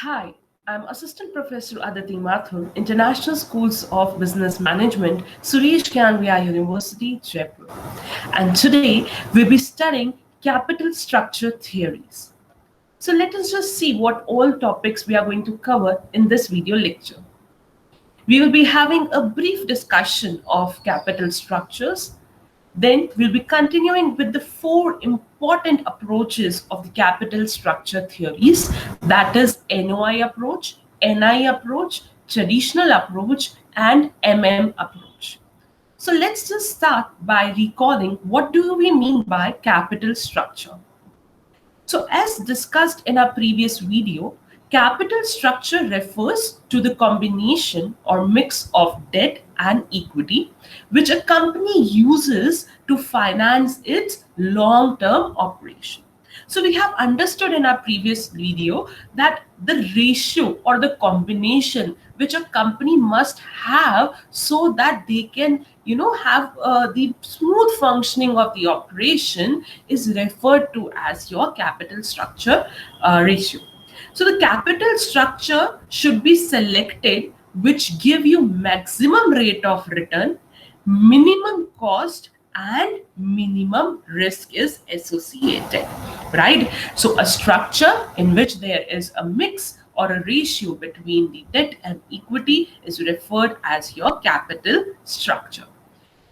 Hi, I'm Assistant Professor Aditi Mathur, International Schools of Business Management, Suresh Kanviya University, Jaipur. And today we'll be studying capital structure theories. So let us just see what all topics we are going to cover in this video lecture. We will be having a brief discussion of capital structures. Then we'll be continuing with the four important approaches of the capital structure theories, that is NOI approach, NI approach, traditional approach, and MM approach. So let's just start by recalling what do we mean by capital structure. So as discussed in our previous video, capital structure refers to the combination or mix of debt and equity which a company uses to finance its long-term operation. So we have understood in our previous video that the ratio or the combination which a company must have so that they can have the smooth functioning of the operation is referred to as your capital structure ratio. So the capital structure should be selected which give you maximum rate of return, minimum cost, and minimum risk is associated, right? So a structure in which there is a mix or a ratio between the debt and equity is referred as your capital structure.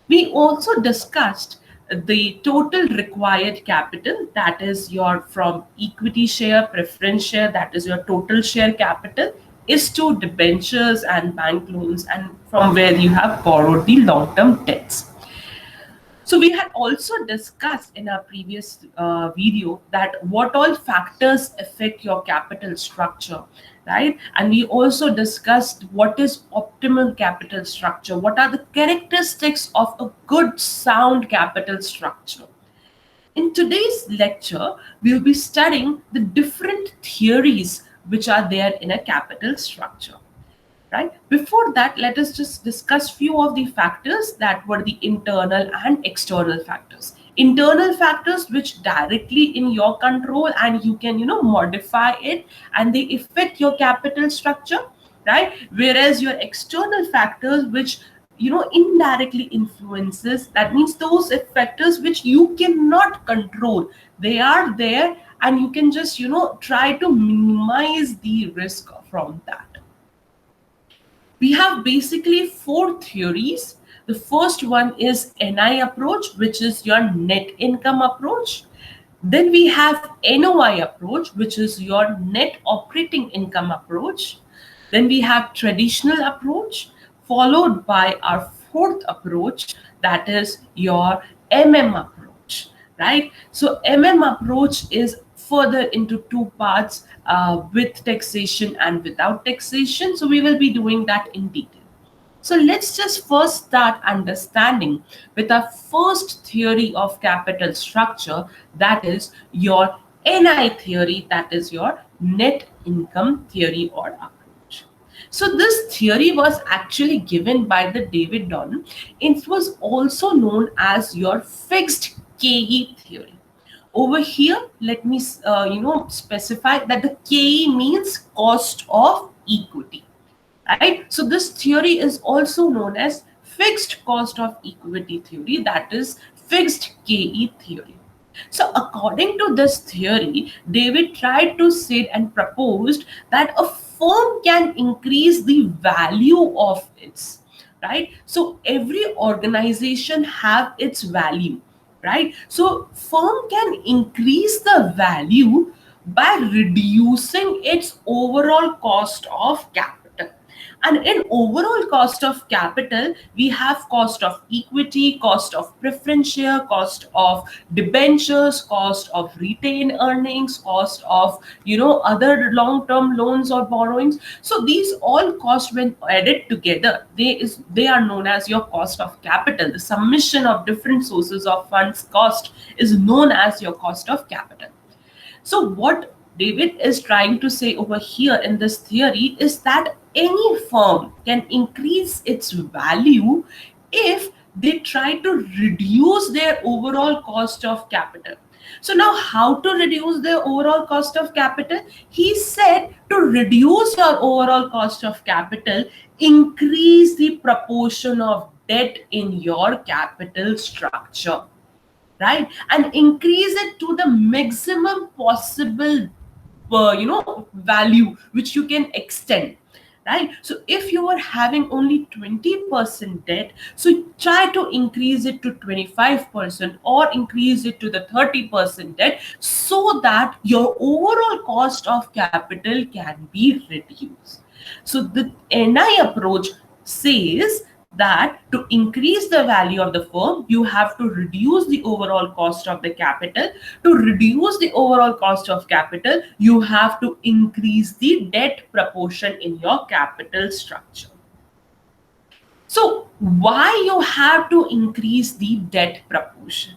We also discussed the total required capital, that is your from equity share, preference share, that is your total share capital, is to debentures and bank loans, and from where you have borrowed the long-term debts. So we had also discussed in our previous video that what all factors affect your capital structure, right? And we also discussed what is optimal capital structure, what are the characteristics of a good sound capital structure. In today's lecture, we'll be studying the different theories which are there in a capital structure. Right? Before that, let us just discuss few of the factors that were the internal and external factors. Internal factors which directly in your control and you can modify it and they affect your capital structure, right? Whereas your external factors which indirectly influences, that means those factors which you cannot control, they are there and you can just try to minimize the risk from that. We have basically four theories. The first one is NI approach, which is your net income approach. Then we have NOI approach, which is your net operating income approach. Then we have traditional approach, followed by our fourth approach, that is your MM approach, right? So MM approach is further into two parts, with taxation and without taxation. So we will be doing that in detail. So let's just first start understanding with our first theory of capital structure, that is your NI theory, that is your net income theory or approach. So this theory was actually given by the David Don. It was also known as your fixed KE theory. Over here, let me specify that the KE means cost of equity, right? So this theory is also known as fixed cost of equity theory, that is fixed KE theory. So according to this theory, David tried to say and proposed that a firm can increase the value of its, right? So every organization have its value, right? So firm can increase the value by reducing its overall cost of capital. And in overall cost of capital, we have cost of equity, cost of preference share, cost of debentures, cost of retained earnings, cost of other long-term loans or borrowings. So these all costs, when added together, they are known as your cost of capital. The summation of different sources of funds cost is known as your cost of capital. So what David is trying to say over here in this theory is that any firm can increase its value if they try to reduce their overall cost of capital. So now how to reduce the overall cost of capital? He said to reduce your overall cost of capital, increase the proportion of debt in your capital structure, right? And increase it to the maximum possible value which you can extend, right? So if you are having only 20% debt, so try to increase it to 25% or increase it to the 30% debt, so that your overall cost of capital can be reduced. So the NI approach says that to increase the value of the firm, you have to reduce the overall cost of the capital. To reduce the overall cost of capital, you have to increase the debt proportion in your capital structure. So why you have to increase the debt proportion?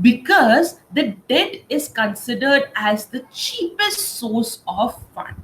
Because the debt is considered as the cheapest source of fund,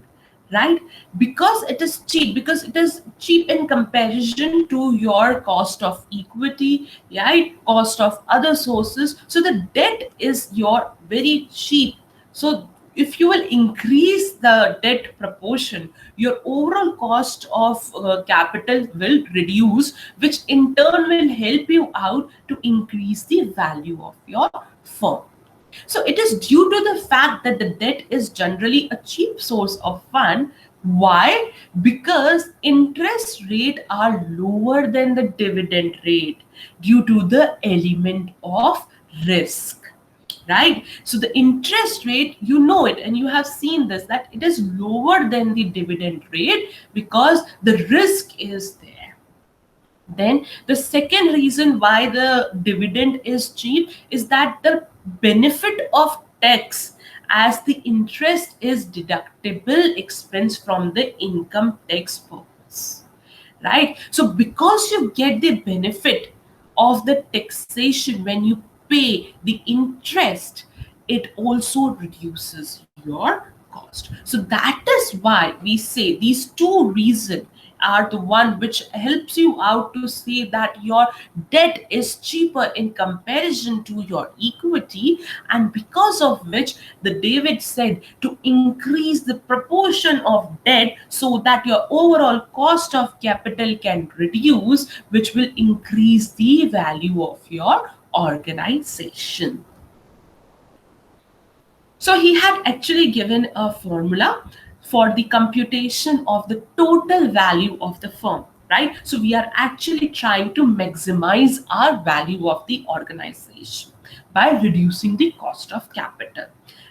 right? Because it is cheap, because it is cheap in comparison to your cost of equity, right? Cost of other sources. So the debt is your very cheap. So if you will increase the debt proportion, your overall cost of capital will reduce, which in turn will help you out to increase the value of your firm. So it is due to the fact that the debt is generally a cheap source of fund. Why? Because interest rate are lower than the dividend rate due to the element of risk, right? So the interest rate, you know it, and you have seen this, that it is lower than the dividend rate because the risk is there. Then the second reason why the dividend is cheap is that the benefit of tax, as the interest is deductible expense from the income tax purpose, right? So because you get the benefit of the taxation when you pay the interest, it also reduces your cost. So that is why we say these two reasons are the one which helps you out to say that your debt is cheaper in comparison to your equity, and because of which the David said to increase the proportion of debt so that your overall cost of capital can reduce, which will increase the value of your organization. So he had actually given a formula for the computation of the total value of the firm, right? So we are actually trying to maximize our value of the organization by reducing the cost of capital,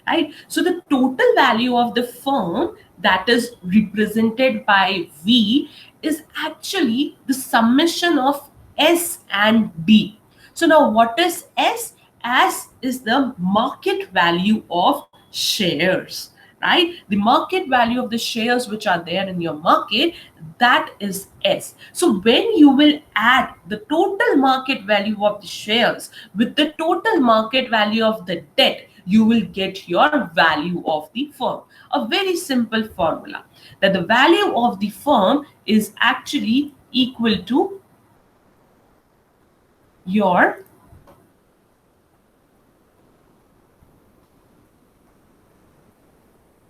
right? So the total value of the firm, that is represented by V, is actually the summation of S and D. So now what is S? S is the market value of shares, right? The market value of the shares which are there in your market, that is S. So when you will add the total market value of the shares with the total market value of the debt, you will get your value of the firm. A very simple formula, that the value of the firm is actually equal to your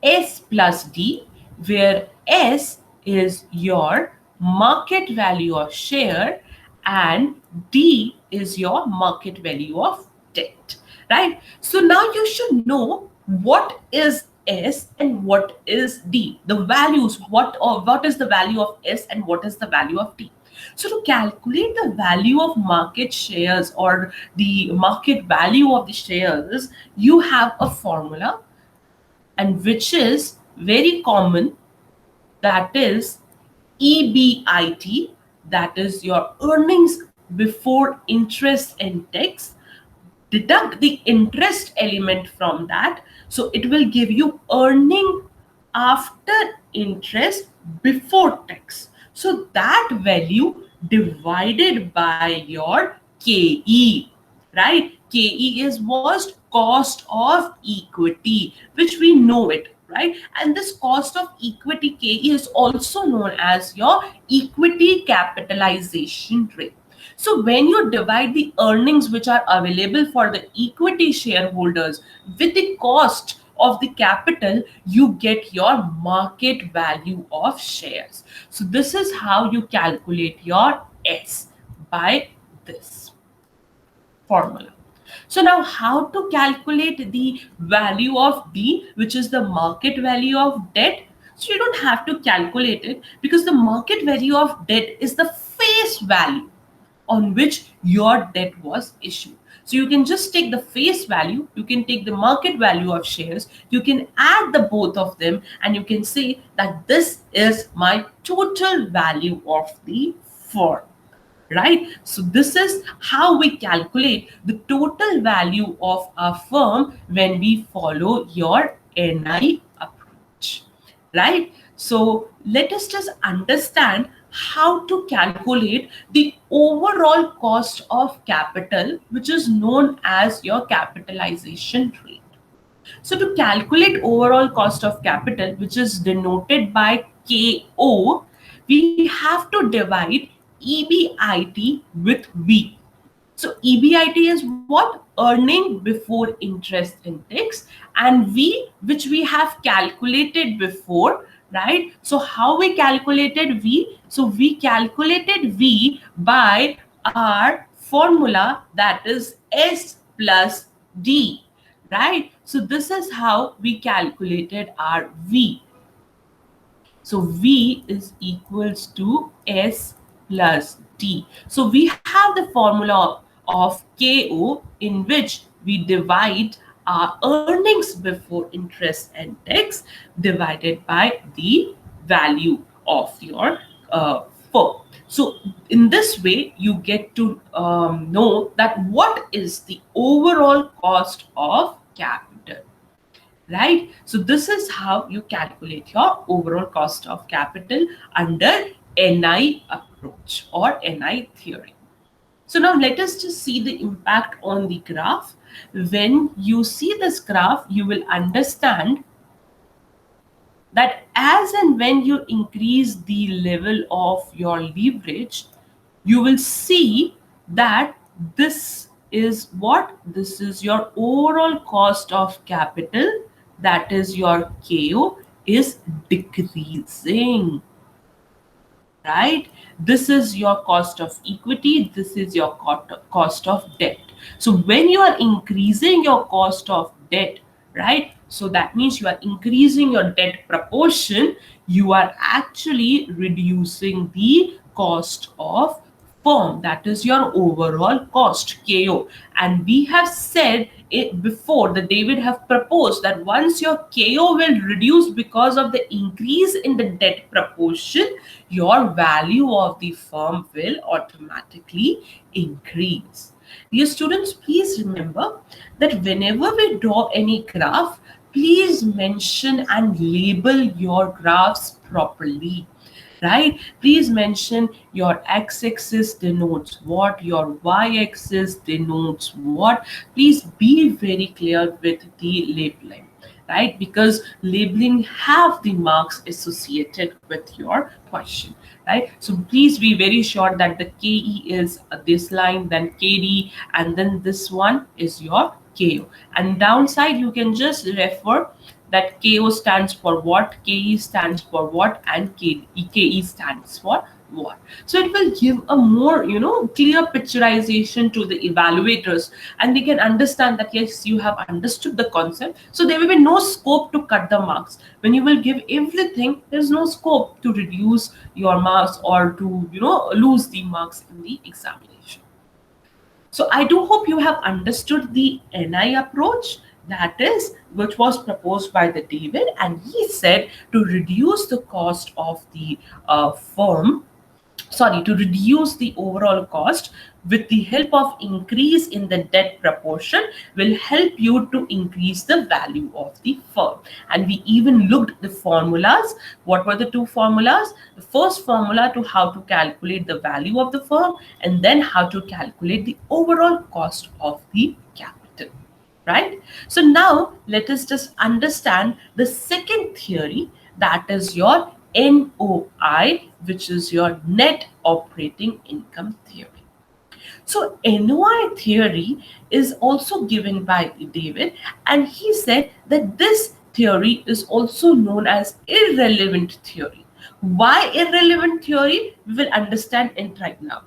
S plus D, where S is your market value of share and D is your market value of debt, right? So now you should know what is S and what is D. The values, what is the value of S and what is the value of D. So to calculate the value of market shares or the market value of the shares, you have a formula, and which is very common, that is EBIT, that is your earnings before interest and tax. Deduct the interest element from that, so it will give you earning after interest before tax. So that value divided by your KE, right? KE is what? Cost of equity, which we know it, right? And this cost of equity KE is also known as your equity capitalization rate. So when you divide the earnings which are available for the equity shareholders with the cost of the capital, you get your market value of shares. So this is how you calculate your S by this formula. So now how to calculate the value of D, which is the market value of debt? So you don't have to calculate it because the market value of debt is the face value on which your debt was issued. So you can just take the face value, you can take the market value of shares, you can add the both of them, and you can say that this is my total value of the firm, right? So this is how we calculate the total value of a firm when we follow your NI approach, right? So let us just understand how to calculate the overall cost of capital, which is known as your capitalization rate. So to calculate overall cost of capital, which is denoted by KO, we have to divide EBIT with V. So EBIT is what? Earning before interest and tax, and V, which we have calculated before, right? So how we calculated V? So we calculated V by our formula, that is S plus D, right? So this is how we calculated our V. So V is equals to S plus D. So we have the formula of KO in which we divide our earnings before interest and tax divided by the value of your firm. So in this way, you get to know that what is the overall cost of capital, right? So this is how you calculate your overall cost of capital under NI approach or NI theory. So now let us just see the impact on the graph. When you see this graph, you will understand that as and when you increase the level of your leverage, you will see that this is what? This is your overall cost of capital, that is your KO, is decreasing, right? This is your cost of equity, this is your cost of debt. So when you are increasing your cost of debt, right, so that means you are increasing your debt proportion, you are actually reducing the cost of firm, that is your overall cost KO. And we have said it before that David have proposed that once your KO will reduce because of the increase in the debt proportion, your value of the firm will automatically increase. Dear students, please remember that whenever we draw any graph, please mention and label your graphs properly, right? Please mention your x-axis denotes what, your y-axis denotes what. Please be very clear with the labeling, right? Because labeling have the marks associated with your question, right? So please be very sure that the KE is this line, then KD, and then this one is your KO. And downside, you can just refer that KO stands for what, KE stands for what, and KE stands for what. So it will give a more, clear picturization to the evaluators, and they can understand that yes, you have understood the concept. So there will be no scope to cut the marks. When you will give everything, there's no scope to reduce your marks or to, lose the marks in the examination. So I do hope you have understood the NI approach, that is, which was proposed by the David, and he said to reduce the cost of the firm, sorry, to reduce the overall cost with the help of increase in the debt proportion will help you to increase the value of the firm. And we even looked the formulas. What were the two formulas? The first formula to how to calculate the value of the firm, and then how to calculate the overall cost of the capital, right? So now let us just understand the second theory, that is your NOI, which is your net operating income theory. So NOI theory is also given by David, and he said that this theory is also known as irrelevant theory. Why irrelevant theory? We will understand it right now.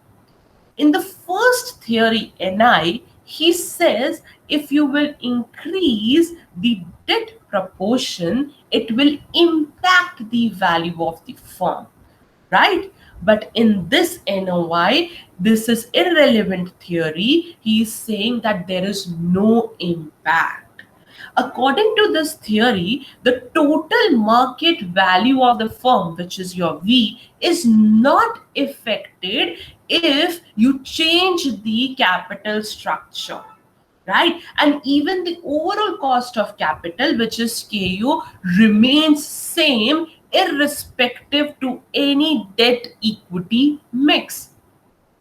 In the first theory, NI, he says if you will increase the debt proportion, it will impact the value of the firm, right? But in this NOI, this is irrelevant theory. He is saying that there is no impact. According to this theory, the total market value of the firm, which is your V, is not affected if you change the capital structure, right? And even the overall cost of capital, which is KU, remains same irrespective to any debt equity mix,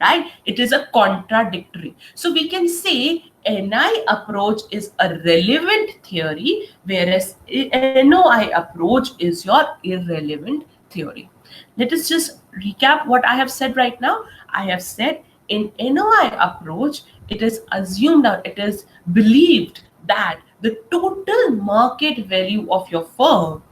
right? It is a contradictory. So we can say NI approach is a relevant theory, whereas NOI approach is your irrelevant theory. Let us just recap what I have said right now. I have said in NOI approach, it is assumed or it is believed that the total market value of your firm,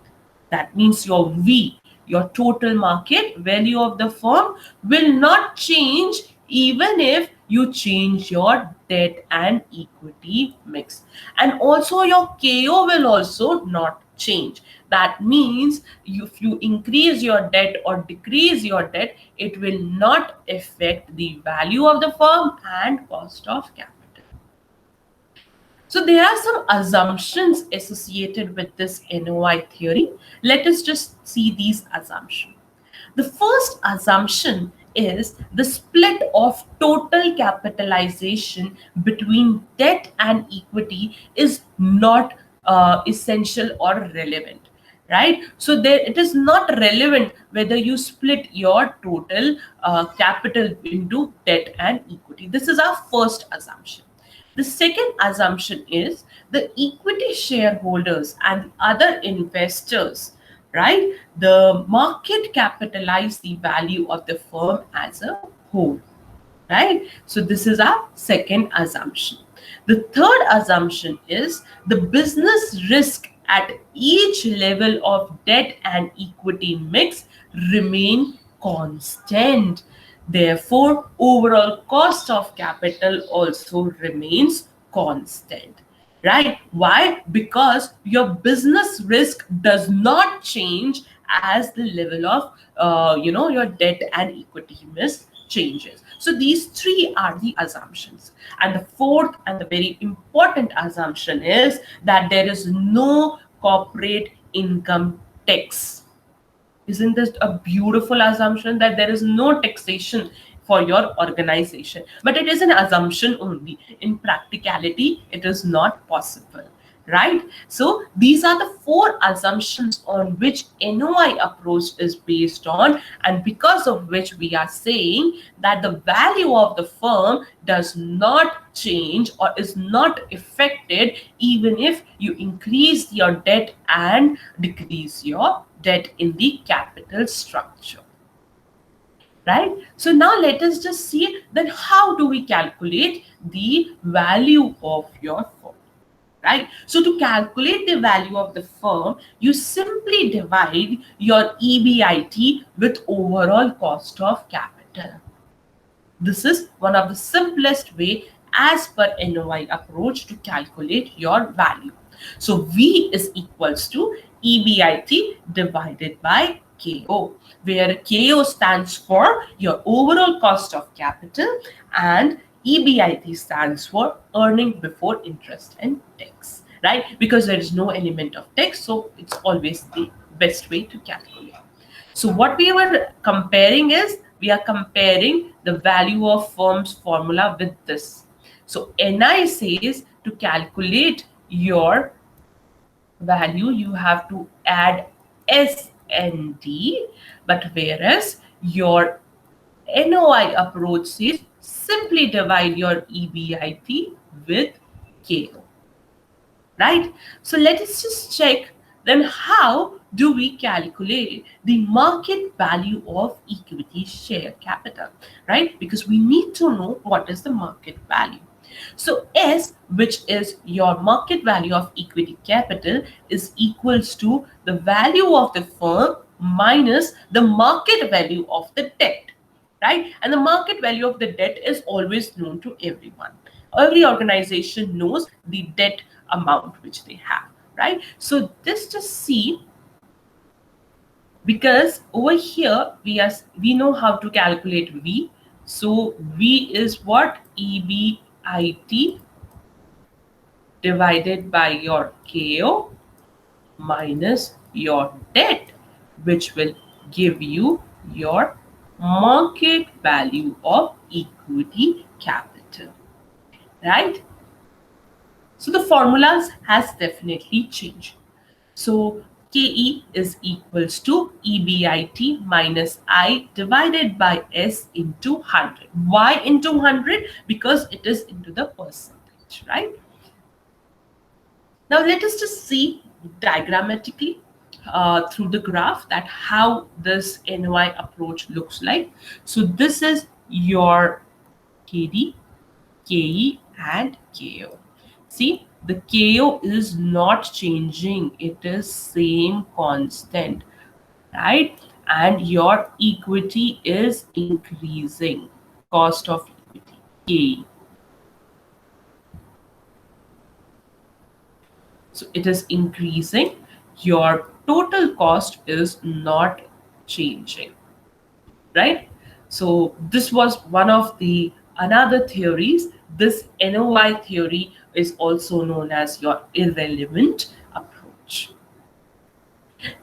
that means your V, your total market value of the firm, will not change even if you change your debt and equity mix. And also your KO will also not change. That means if you increase your debt or decrease your debt, it will not affect the value of the firm and cost of capital. So there are some assumptions associated with this NOI theory. Let us just see these assumptions. The first assumption is the split of total capitalization between debt and equity is not essential or relevant, right? So there it is not relevant whether you split your total capital into debt and equity. This is our first assumption. The second assumption is the equity shareholders and other investors, right? The market capitalize the value of the firm as a whole, right? So this is our second assumption. The third assumption is the business risk at each level of debt and equity mix remain constant. Therefore, overall cost of capital also remains constant, right? Why? Because your business risk does not change as the level of your debt and equity mix changes. So these three are the assumptions. And the fourth and the very important assumption is that there is no corporate income tax. Isn't this a beautiful assumption that there is no taxation for your organization? But it is an assumption only. In practicality, it is not possible, right? So these are the four assumptions on which NOI approach is based on, and because of which we are saying that the value of the firm does not change or is not affected even if you increase your debt and decrease your debt in the capital structure, right? So now let us just see then how do we calculate the value of your firm, right? So to calculate the value of the firm, you simply divide your EBIT with overall cost of capital. This is one of the simplest way as per NOI approach to calculate your value. So V is equals to EBIT divided by KO, where KO stands for your overall cost of capital and EBIT stands for earning before interest and tax, right? Because there is no element of tax, so it's always the best way to calculate. So what we were comparing is we are comparing the value of firm's formula with this. So NI says to calculate your value, you have to add S and D, but whereas your NOI approach says simply divide your EBIT with KO, right? So let us just check then how do we calculate the market value of equity share capital, right? Because we need to know what is the market value. So S, which is your market value of equity capital, is equals to the value of the firm minus the market value of the debt, right? And the market value of the debt is always known to everyone. Every organization knows the debt amount which they have, right? So this just see, because over here we know how to calculate V. So V is what? EBIT divided by your KO minus your debt, which will give you your market value of equity capital, right? So the formulas has definitely changed. So KE is equals to EBIT minus I divided by S into 100. Why into 100? Because it is into the percentage, right? Now let us just see diagrammatically through the graph that how this NOI approach looks like. So this is your KD, KE and KO. See, the KO is not changing. It is same constant, right? And your equity is increasing. Cost of equity, KE. So it is increasing. Your total cost is not changing, right? So this was one of the another theories. This NOI theory is also known as your irrelevant approach.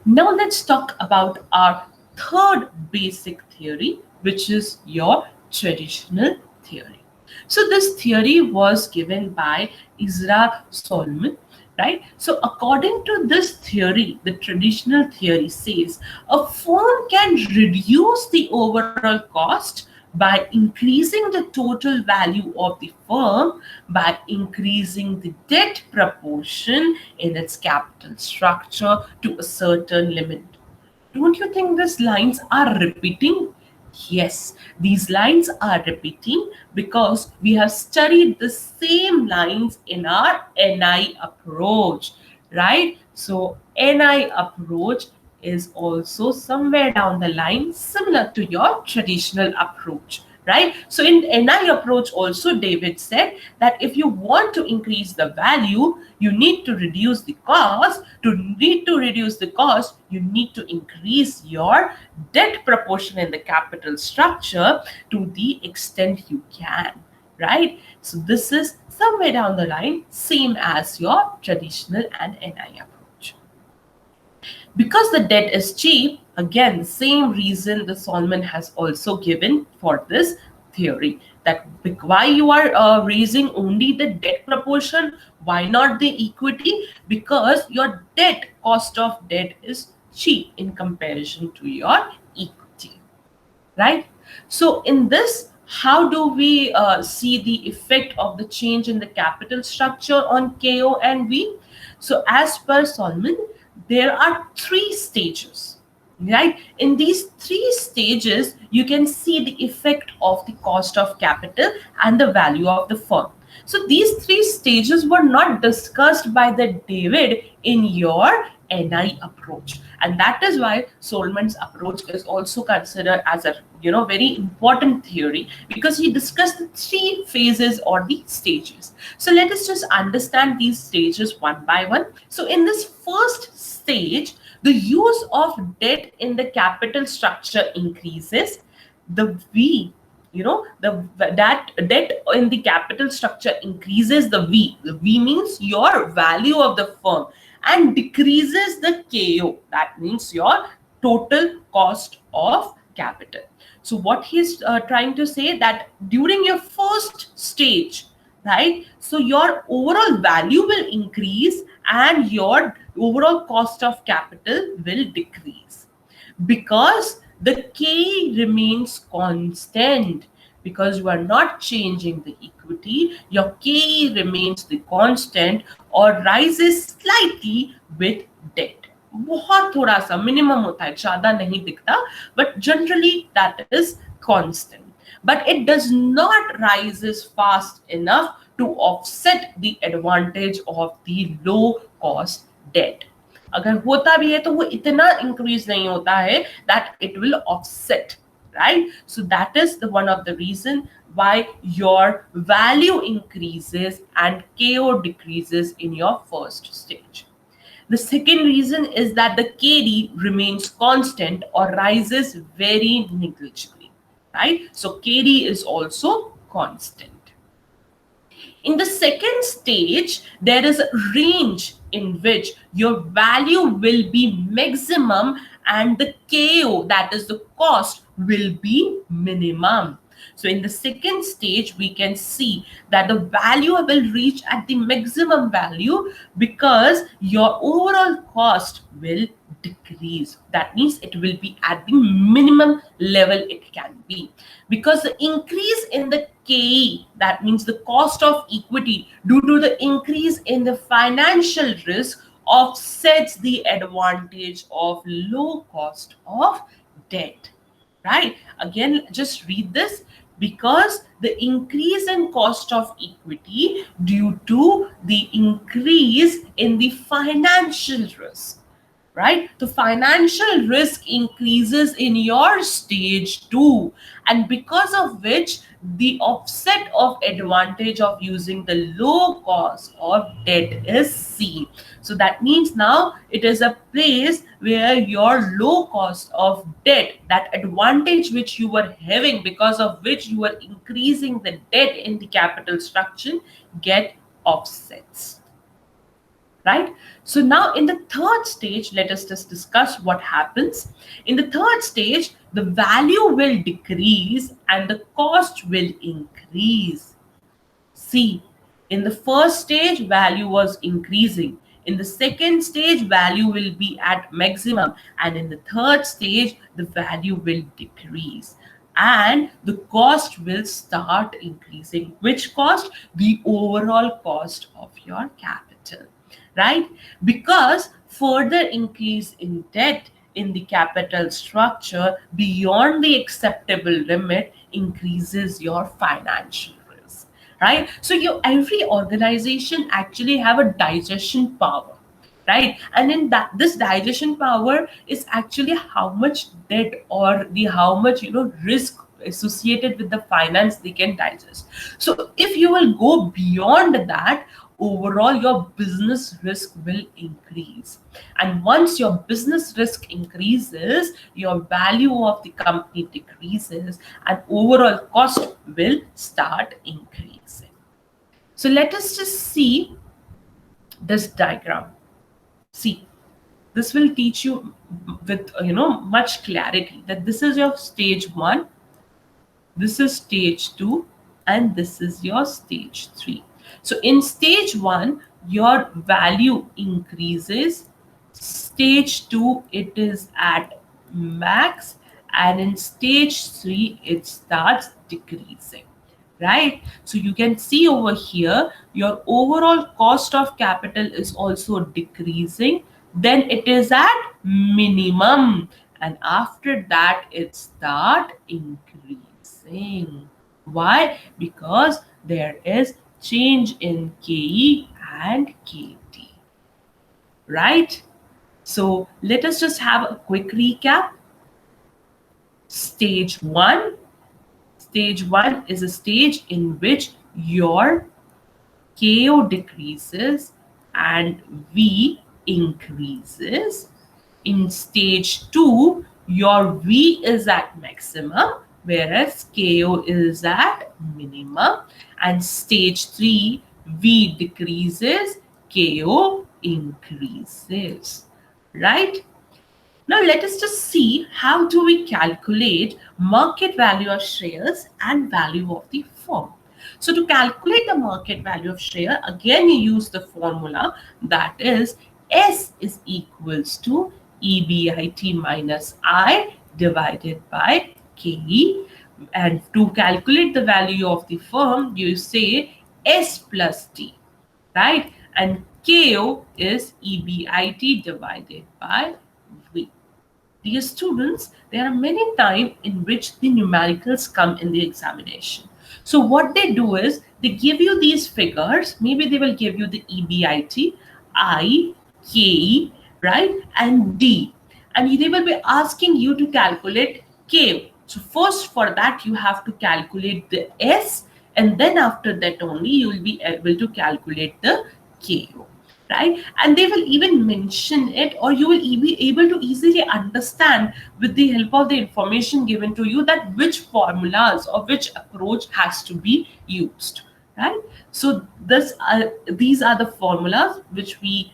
Now let's talk about our third basic theory, which is your traditional theory. So this theory was given by Isra Solomon, right? So according to this theory, the traditional theory says a firm can reduce the overall cost by increasing the total value of the firm by increasing the debt proportion in its capital structure to a certain limit. Don't you think these lines are repeating? Yes, these lines are repeating because we have studied the same lines in our NI approach, right? So, NI approach is also somewhere down the line similar to your traditional approach, right? So in NI approach also David said that if you want to increase the value, you need to reduce the cost. To reduce the cost, you need to increase your debt proportion in the capital structure to the extent you can, right? So this is somewhere down the line same as your traditional and NI approach. Because the debt is cheap, again, the same reason the Solomon has also given for this theory that why you are raising only the debt proportion, why not the equity? Because your debt, cost of debt is cheap in comparison to your equity, right? So in this, how do we see the effect of the change in the capital structure on KO and V? So as per Solomon, there are three stages, right? In these three stages, you can see the effect of the cost of capital and the value of the firm. So these three stages were not discussed by the David in your NI approach, and that is why Solomon's approach is also considered as a very important theory because he discussed the three phases or the stages. So let us just understand these stages one by one. So in this first stage, the use of debt in the capital structure increases. The V, that debt in the capital structure increases the V. The V means your value of the firm and decreases the KO. That means your total cost of capital. So what he's trying to say that during your first stage, right? So your overall value will increase and your overall cost of capital will decrease because the K remains constant because you are not changing the equity, your K remains the constant or rises slightly with debt. बहुत थोड़ा सा minimum होता है, ज्यादा नहीं दिखता, but generally that is constant. But it does not rises fast enough to offset the advantage of the low cost debt. अगर होता भी है तो वो इतना इंक्रीज नहीं होता है that it will offset, right? So that is the one of the reason why your value increases and KO decreases in your first stage. The second reason is that the KD remains constant or rises very negligibly, right? So KD is also constant. In the second stage, there is a range in which your value will be maximum and the KO, that is the cost, will be minimum. So in the second stage, we can see that the value will reach at the maximum value because your overall cost will decrease. That means it will be at the minimum level it can be. Because the increase in the KE, that means the cost of equity, due to the increase in the financial risk, offsets the advantage of low cost of debt. Right? Again, just read this. Because the increase in cost of equity due to the increase in the financial risk, right? The financial risk increases in your stage 2, and because of which the offset of advantage of using the low cost of debt is seen. So that means now it is a place where your low cost of debt, that advantage which you were having because of which you were increasing the debt in the capital structure, get offsets. Right? So now in the third stage, let us just discuss what happens. In the third stage, the value will decrease and the cost will increase. See, in the first stage, value was increasing. In the second stage, value will be at maximum. And in the third stage, the value will decrease. And the cost will start increasing. Which cost? The overall cost of your capital. Right? Because further increase in debt in the capital structure beyond the acceptable limit increases your financial risk, right? So your every organization actually have a digestion power, right? And in that, this digestion power is actually how much debt or the how much risk associated with the finance they can digest. So if you will go beyond that, overall your business risk will increase, and once your business risk increases, your value of the company decreases and overall cost will start increasing. So let us just see this diagram. See, this will teach you with much clarity that this is your stage 1, this is stage 2, and this is your stage 3. So in stage 1, your value increases. Stage 2, it is at max, and in stage 3, it starts decreasing. Right? So you can see over here, your overall cost of capital is also decreasing. Then it is at minimum, and after that, it start increasing. Why? Because there is change in KE and KT. Right? So let us just have a quick recap. Stage 1. Stage 1 is a stage in which your KO decreases and V increases. In stage 2, your V is at maximum, whereas KO is at minimum. And stage 3, V decreases, KO increases. Right? Now let us just see how do we calculate market value of shares and value of the firm. So to calculate the market value of share, again you use the formula, that is S is equals to EBIT minus I divided by KE. And to calculate the value of the firm, you say S plus T, right? And KO is EBIT divided by V. Dear students, there are many times in which the numericals come in the examination. So what they do is they give you these figures. Maybe they will give you the EBIT, I, K, right, and D. And they will be asking you to calculate K. So first for that you have to calculate the S, and then after that only you will be able to calculate the KO, right? And they will even mention it, or you will be able to easily understand with the help of the information given to you that which formulas or which approach has to be used, right? So these are the formulas which we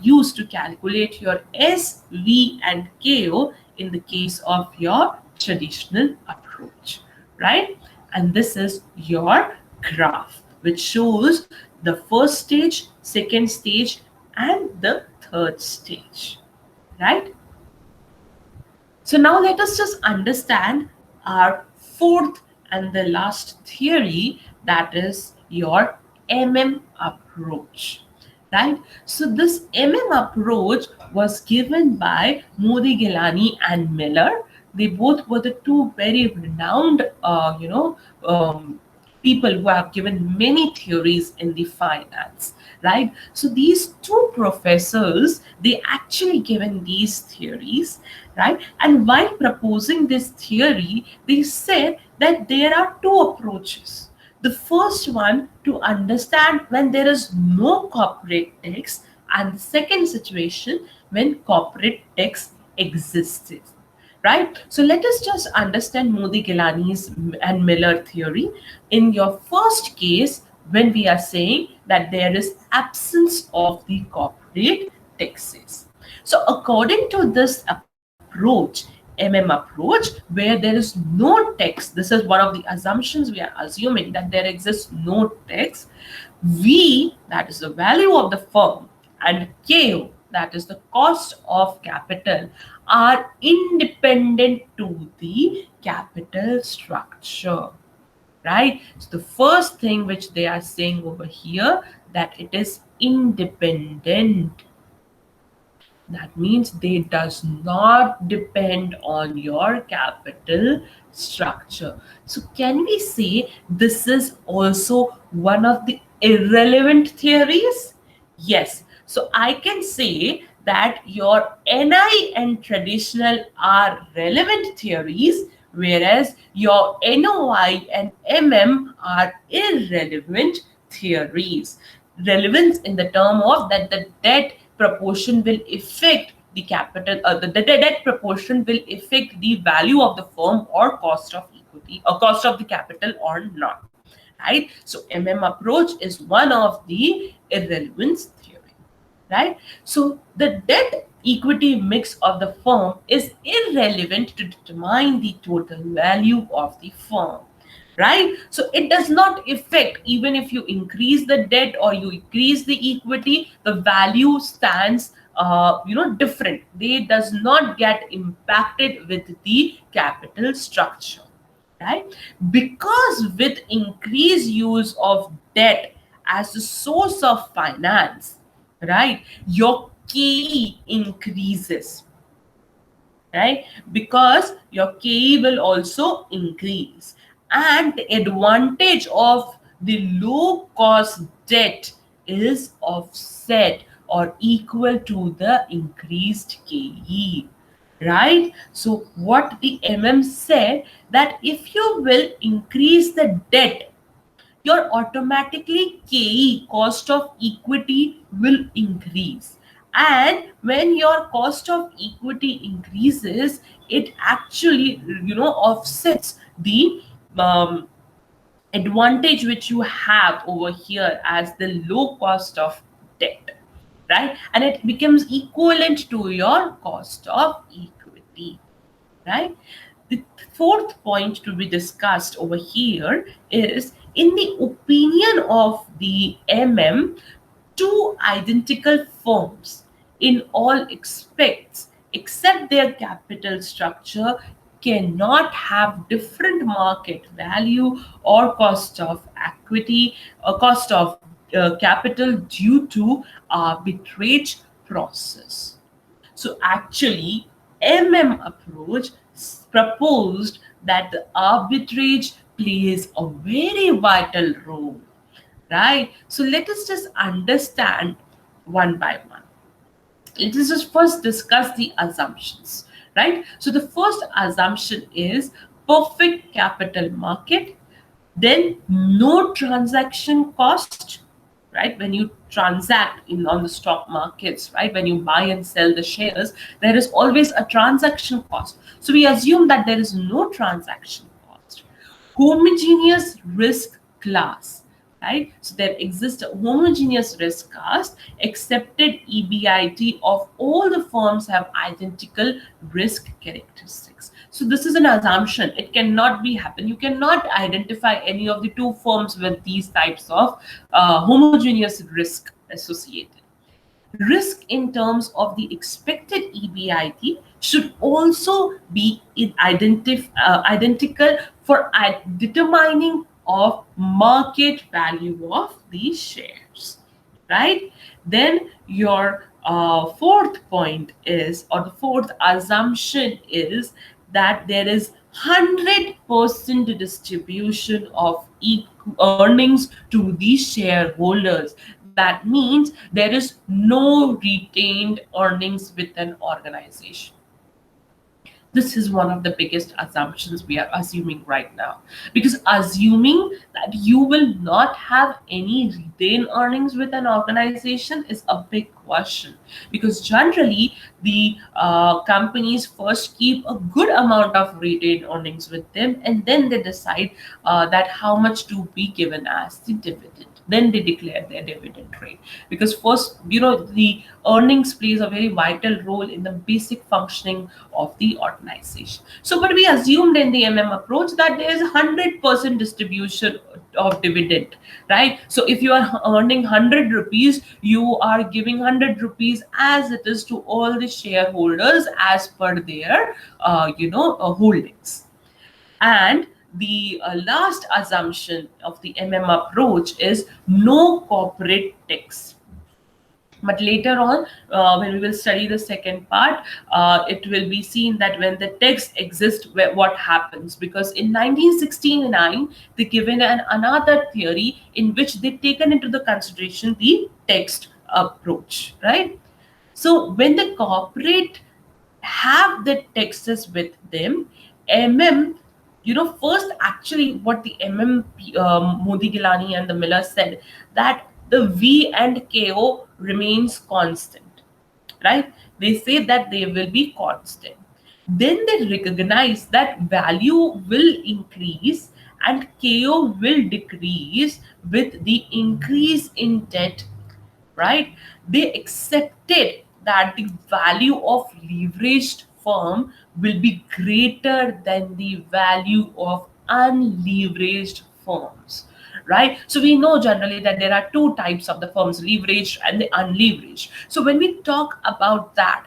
use to calculate your S, V, and KO in the case of your traditional approach, right? And this is your graph which shows the first stage, second stage, and the third stage, right? So now let us just understand our fourth and the last theory, that is your approach, right? So this approach was given by Modi, Gilani, and Miller. They both were the two very renowned, people who have given many theories in the finance, right? So these two professors, they actually given these theories, right? And while proposing this theory, they said that there are two approaches. The first one, to understand when there is no corporate tax, and the second situation when corporate tax existed, right? So let us just understand Modi, Gilani's and Miller theory. In your first case, when we are saying that there is absence of the corporate taxes. So according to this approach, approach, where there is no tax, this is one of the assumptions we are assuming, that there exists no tax. V, that is the value of the firm, and KO, that is the cost of capital, are independent to the capital structure, right? So the first thing which they are saying over here, that it is independent. That means they does not depend on your capital structure. So can we say this is also one of the irrelevant theories? Yes. So I can say that your NI and traditional are relevant theories, whereas your NOI and are irrelevant theories. Relevance in the term of that the debt proportion will affect the capital, the debt proportion will affect the value of the firm or cost of equity or cost of the capital or not, right? So approach is one of the irrelevance theory, right? So the debt equity mix of the firm is irrelevant to determine the total value of the firm, right? So it does not affect, even if you increase the debt or you increase the equity, the value stands different. They does not get impacted with the capital structure, right? Because with increased use of debt as a source of finance, right, your KE increases, right? Because your KE will also increase. And the advantage of the low cost debt is offset or equal to the increased KE, right? So what the said, that if you will increase the debt, your automatically KE, cost of equity, will increase. And when your cost of equity increases, it actually offsets the um, advantage which you have over here as the low cost of debt, right? And it becomes equivalent to your cost of equity, right? The fourth point to be discussed over here is, in the opinion of the two identical firms in all aspects except their capital structure cannot have different market value or cost of equity or cost of capital due to arbitrage process. So actually, approach proposed that the arbitrage plays a very vital role, right? So let us just understand one by one. Let us just first discuss the assumptions, right? So the first assumption is perfect capital market, then no transaction cost, right? When you transact in on the stock markets, right, when you buy and sell the shares, there is always a transaction cost. So we assume that there is no transaction cost. Homogeneous risk class, right? So there exists a homogeneous risk class. Accepted EBIT of all the firms have identical risk characteristics. So this is an assumption. It cannot be happen. You cannot identify any of the two firms with these types of homogeneous risk associated. Risk in terms of the expected EBIT should also be identical for determining of market value of these shares, right? Then your fourth point is, or the fourth assumption is, that there is 100% distribution of earnings to the shareholders. That means there is no retained earnings with an organization. This is one of the biggest assumptions we are assuming right now, because assuming that you will not have any retained earnings with an organization is a big question, because generally the companies first keep a good amount of retained earnings with them, and then they decide that how much to be given as the dividend. Then they declare their dividend rate, because first, the earnings plays a very vital role in the basic functioning of the organization. So but we assumed in the approach that there is 100% distribution of dividend, right? So if you are earning 100 rupees, you are giving 100 rupees as it is to all the shareholders as per their holdings. And the last assumption of the approach is no corporate tax. But later on, when we will study the second part, it will be seen that when the text exists, what happens, because in 1969 they given another theory in which they taken into the consideration the text approach, right? So when the corporate have the texts with them, first actually what the Modi Gilani and the Miller said, that the V and KO remains constant, right? They say that they will be constant. Then they recognize that value will increase and KO will decrease with the increase in debt, right? They accepted that the value of leveraged firm will be greater than the value of unleveraged firms, right? So we know generally that there are two types of the firms, leveraged and the unleveraged. So when we talk about that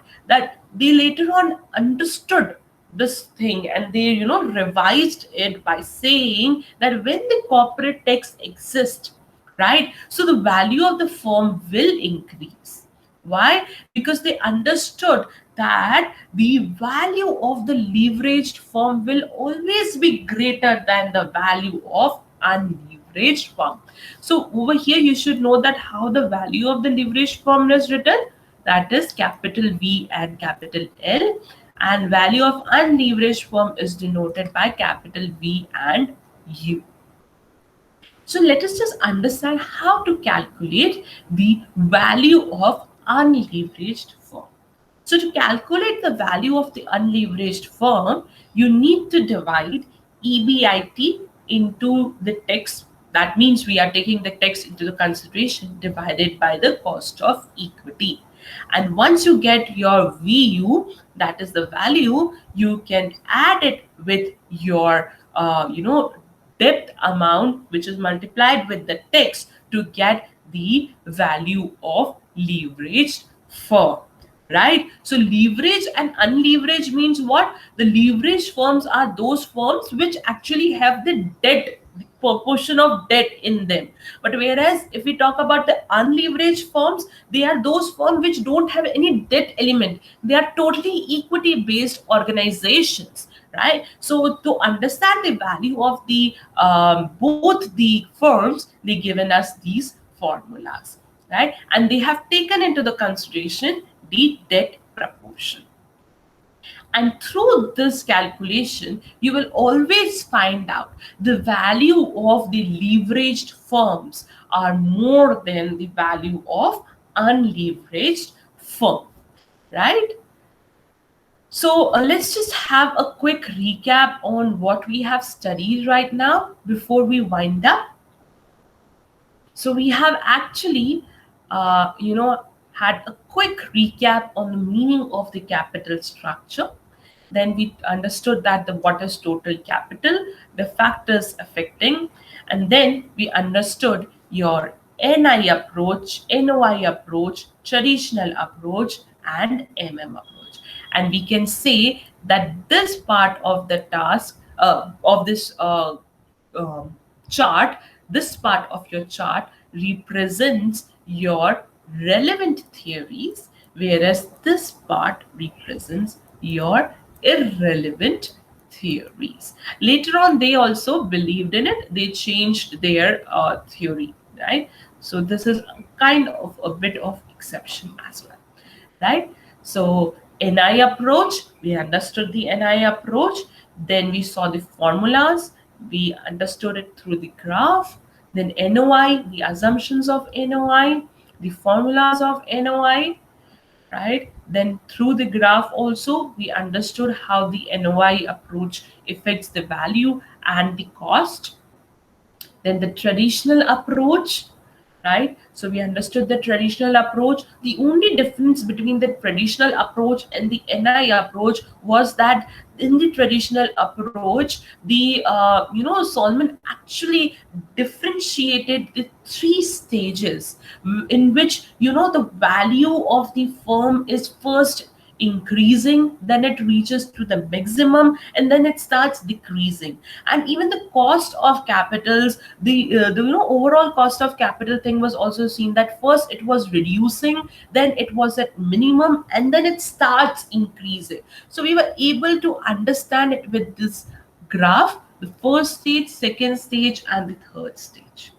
they later on understood this thing, and they revised it by saying that when the corporate tax exists, right, so the value of the firm will increase. Why? Because they understood that the value of the leveraged firm will always be greater than the value of unleveraged firm. So over here you should know that how the value of the leveraged firm is written, that is capital V and capital L, and value of unleveraged firm is denoted by capital V and U. So let us just understand how to calculate the value of unleveraged firm. So to calculate the value of the unleveraged firm, you need to divide EBIT into the tax. That means we are taking the tax into the consideration divided by the cost of equity. And once you get your VU, that is the value, you can add it with your depth amount, which is multiplied with the tax, to get the value of leveraged firm, right? So leverage and unleveraged means what? The leveraged firms are those firms which actually have the debt proportion of debt in them. But whereas if we talk about the unleveraged firms, they are those firms which don't have any debt element. They are totally equity based organizations, right? So to understand the value of the both the firms, they given us these formulas, right? And they have taken into the consideration the debt proportion. And through this calculation, you will always find out the value of the leveraged firms are more than the value of unleveraged firm, right? So let's just have a quick recap on what we have studied right now before we wind up. So we have actually, had a quick recap on the meaning of the capital structure. Then we understood that the what is total capital, the factors affecting, and then we understood your NI approach, NOI approach, traditional approach, and approach. And we can say that this part of the task of this um, chart, this part of your chart represents your relevant theories, whereas this part represents your irrelevant theories. Later on, they also believed in it, they changed their theory, right? So, this is kind of a bit of exception as well, right? So NI approach, we understood the NI approach, then we saw the formulas, we understood it through the graph, then NOI, the assumptions of NOI, the formulas of NOI, right? Then through the graph also, we understood how the NOI approach affects the value and the cost. Then the traditional approach, right? So we understood the traditional approach. The only difference between the traditional approach and the NI approach was that in the traditional approach, the Solomon actually differentiated the three stages, in which the value of the firm is first increasing, then it reaches to the maximum, and then it starts decreasing. And even the cost of capitals, the overall cost of capital thing was also seen, that first it was reducing, then it was at minimum, and then it starts increasing. So we were able to understand it with this graph, the first stage, second stage, and the third stage.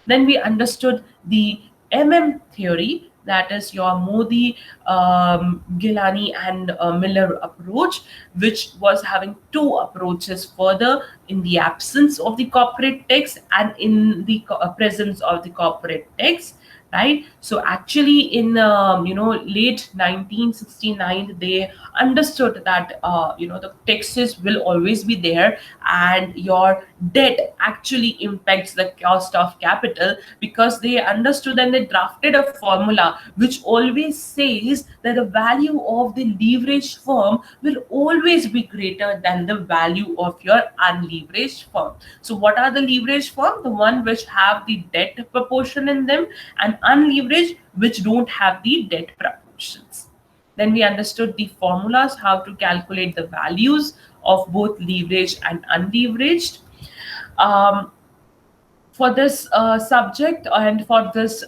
Then we understood the theory, that is your Modi, Gilani, and Miller approach, which was having two approaches further in the absence of the corporate text and in the presence of the corporate text. Right, so actually in late 1969 they understood that the taxes will always be there, and your debt actually impacts the cost of capital, because they understood and they drafted a formula which always says that the value of the leveraged firm will always be greater than the value of your unleveraged firm. So what are the leveraged firm? The one which have the debt proportion in them, and unleveraged which don't have the debt proportions. Then we understood the formulas, how to calculate the values of both leveraged and unleveraged. Um, for this subject and for this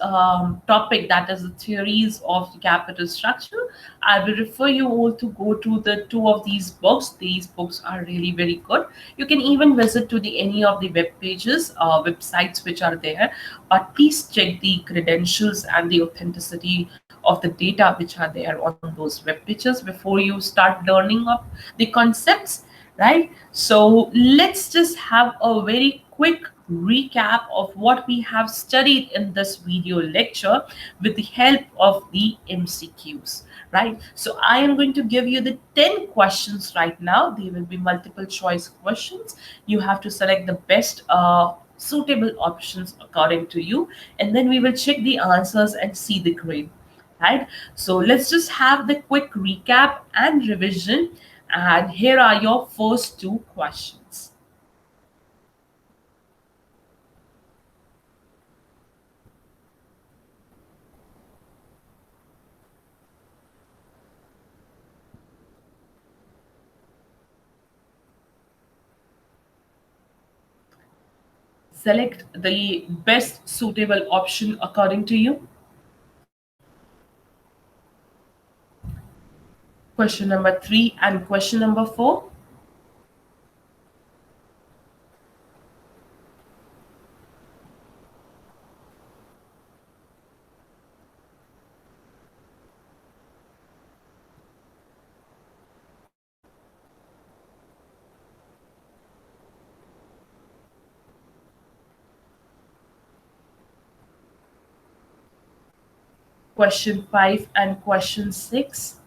topic, that is the theories of the capital structure, I will refer you all to go to the two of these books. These books are really very good. You can even visit to the any of the web pages, websites which are there, but please check the credentials and the authenticity of the data which are there on those web pages before you start learning of the concepts, right? So let's just have a very quick recap of what we have studied in this video lecture with the help of the MCQs, right? So I am going to give you the 10 questions right now. They will be multiple choice questions. You have to select the best suitable options according to you, and then we will check the answers and see the grade, right? So let's just have the quick recap and revision. And here are your first two questions. select the best suitable option according to you. Question number 3 and question number 4. Question 5 and question 6.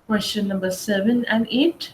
Question number 7 and 8.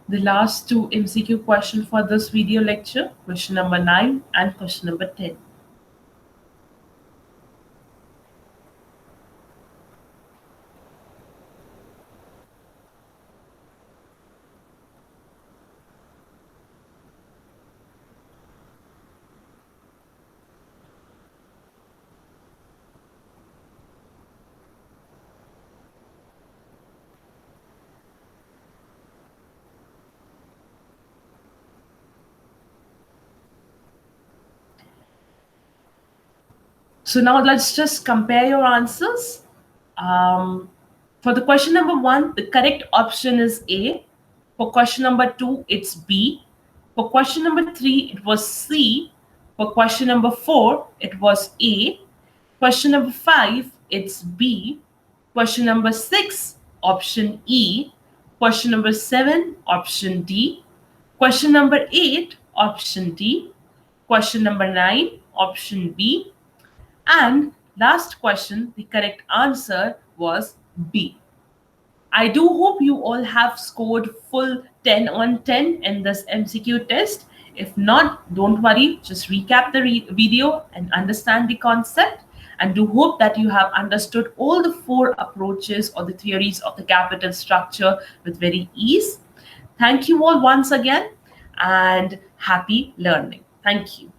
The last two MCQ questions for this video lecture, question number 9 and question number 10. So now let's just compare your answers. For the question number 1, the correct option is A. For question number 2, it's B. For question number 3, it was C. For question number 4, it was A. Question number 5, it's B. Question number 6, option E. Question number 7, option D. Question number 8, option D. Question number 9, option B. And last question, the correct answer was B. I do hope you all have scored full 10 on 10 in this MCQ test. If not, don't worry, just recap the video and understand the concept. And do hope that you have understood all the 4 approaches or the theories of the capital structure with very ease. Thank you all once again and happy learning. Thank you.